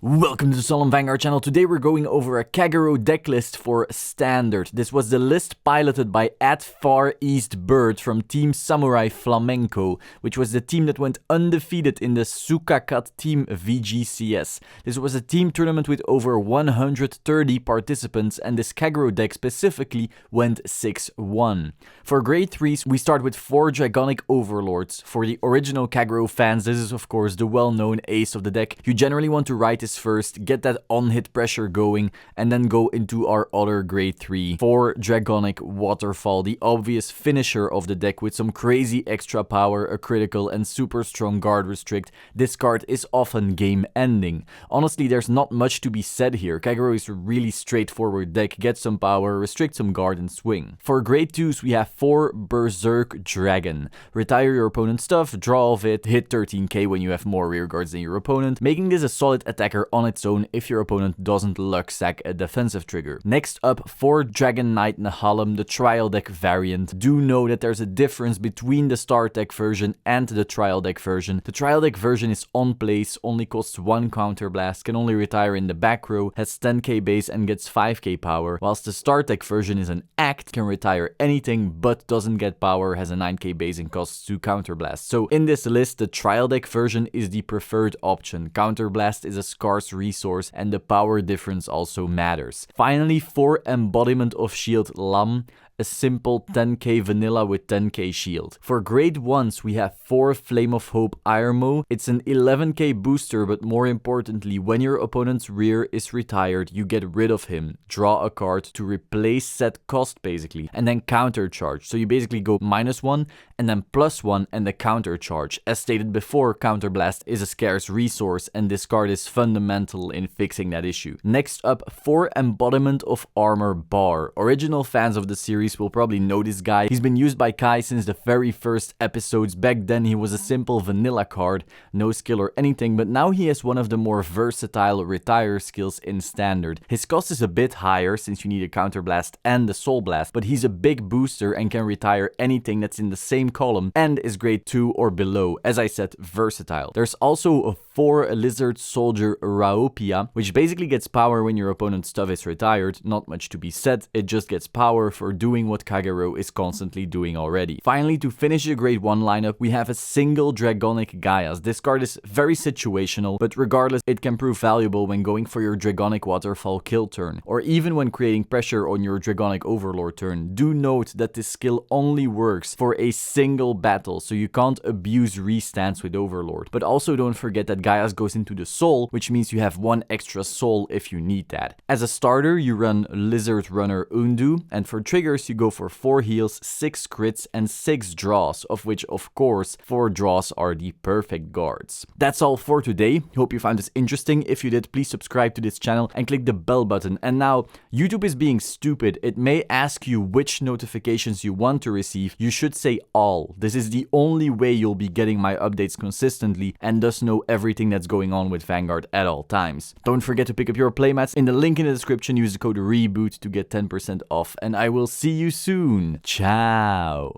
Welcome to the Solemn Vanguard channel. Today we're going over a Kagero deck list for Standard. This was the list piloted by @FarEastBird from Team Samurai Flamenco, which was the team that went undefeated in the Sukakat Team VGCS. This was a team tournament with over 130 participants, and this Kagero deck specifically went 6-1. For grade 3s, we start with 4 Dragonic Overlords. For the original Kagero fans, this is of course the well-known ace of the deck. You generally want to write this first, get that on-hit pressure going, and then go into our other grade 3. 4 Dragonic Waterfall, the obvious finisher of the deck with some crazy extra power, a critical, and super strong guard restrict. This card is often game ending. Honestly, there's not much to be said here. Kagero is a really straightforward deck. Get some power, restrict some guard, and swing. For grade 2s, we have 4 Berserk Dragon. Retire your opponent's stuff, draw off it, hit 13k when you have more rear guards than your opponent, making this a solid attacker on its own if your opponent doesn't luck sack a defensive trigger. Next up, 4 Dragon Knight Nahalem, the trial deck variant. Do know that there's a difference between the start deck version and the trial deck version. The trial deck version is on place, only costs 1 counterblast, can only retire in the back row, has 10k base and gets 5k power, whilst the start deck version is an act, can retire anything but doesn't get power, has a 9k base and costs 2 counterblast. So in this list, the trial deck version is the preferred option. Counterblast is a scarce resource and the power difference also matters. Finally, 4 Embodiment of Shield Lam, a simple 10k vanilla with 10k shield. For grade 1s, we have 4 Flame of Hope Irmo. It's an 11k booster, but more importantly, when your opponent's rear is retired, you get rid of him, draw a card to replace set cost basically, and then counter charge. So you basically go -1 and then +1 and the counter charge. As stated before, Counterblast is a scarce resource and this card is fundamental in fixing that issue. Next up, 4 Embodiment of Armor Bar. Original fans of the series will probably know this guy. He's been used by Kai since the very first episodes. Back then he was a simple vanilla card, no skill or anything, but now he has one of the more versatile retire skills in Standard. His cost is a bit higher since you need a Counterblast and a Soul Blast, but he's a big booster and can retire anything that's in the same column and is grade 2 or below. As I said, versatile. There's also a 4 Lizard Soldier Raopia, which basically gets power when your opponent's stuff is retired. Not much to be said, it just gets power for doing what Kagero is constantly doing already. Finally, to finish the grade 1 lineup, we have a single Dragonic Gaias. This card is very situational, but regardless, it can prove valuable when going for your Dragonic Waterfall kill turn, or even when creating pressure on your Dragonic Overlord turn. Do note that this skill only works for a single battle, so you can't abuse restance with Overlord. But also don't forget that Gaias goes into the soul, which means you have 1 extra soul if you need that. As a starter, you run Lizard Runner Undu, and for triggers, you go for 4 heals, 6 crits, and 6 draws, of which, of course, 4 draws are the perfect guards. That's all for today. Hope you found this interesting. If you did, please subscribe to this channel and click the bell button. And now, YouTube is being stupid. It may ask you which notifications you want to receive. You should say all. This is the only way you'll be getting my updates consistently and thus know everything that's going on with Vanguard at all times. Don't forget to pick up your playmats. In the link in the description, use the code REBOOT to get 10% off, and I will see you soon. Ciao.